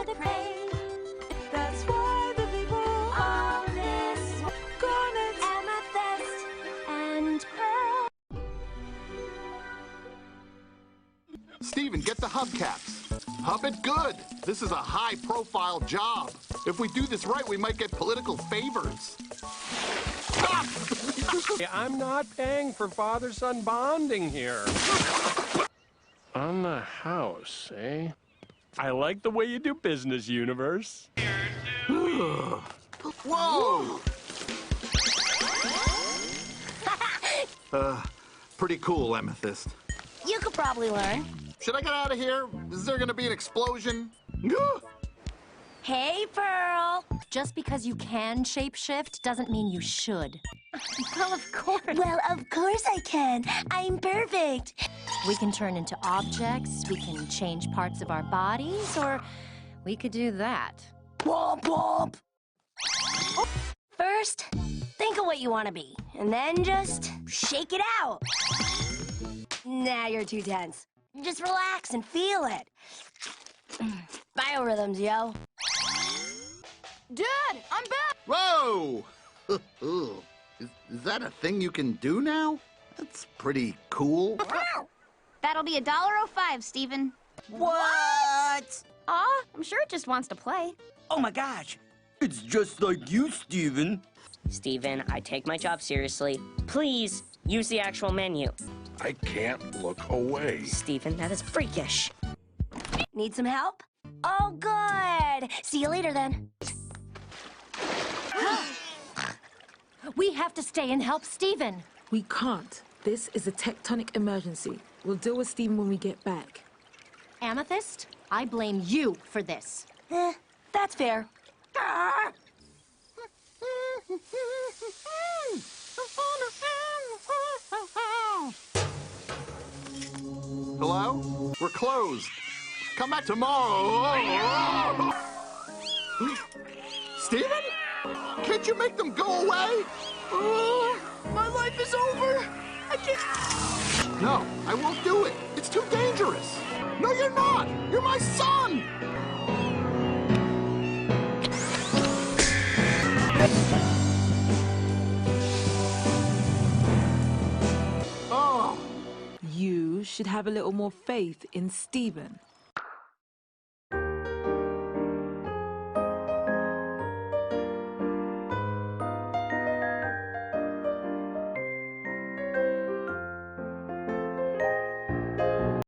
they pray. That's why the people on this garnet, amethyst, and pearl. Steven, get the hubcaps. Hub it good. This is a high-profile job. If we do this right, we might get political favors. I'm not paying for father-son bonding here. On the house, eh? I like the way you do business, Universe. Whoa! Pretty cool, Amethyst. You could probably learn. Should I get out of here? Is there gonna be an explosion? Hey, Pearl. Just because you can shapeshift doesn't mean you should. Well, of course. Well, of course I can. I'm perfect. We can turn into objects, we can change parts of our bodies, or we could do that. Womp womp. First, think of what you want to be, and then just shake it out. Nah, you're too tense. Just relax and feel it. Biorhythms, yo. Dad, I'm back! Whoa! Is that a thing you can do now? That's pretty cool. That'll be $1.05, Steven. What? Aw, I'm sure it just wants to play. Oh my gosh, it's just like you, Steven. Steven, I take my job seriously. Please, use the actual menu. I can't look away. Steven, that is freakish. Need some help? Oh, good. See you later, then. We have to stay and help Steven. We can't. This is a tectonic emergency. We'll deal with Steven when we get back. Amethyst, I blame you for this. That's fair. Hello? We're closed. Come back tomorrow. Steven? Can't you make them go away? My life is over. I can't. No, I won't do it. It's too dangerous. No, you're not. You're my son. Oh. You should have a little more faith in Steven.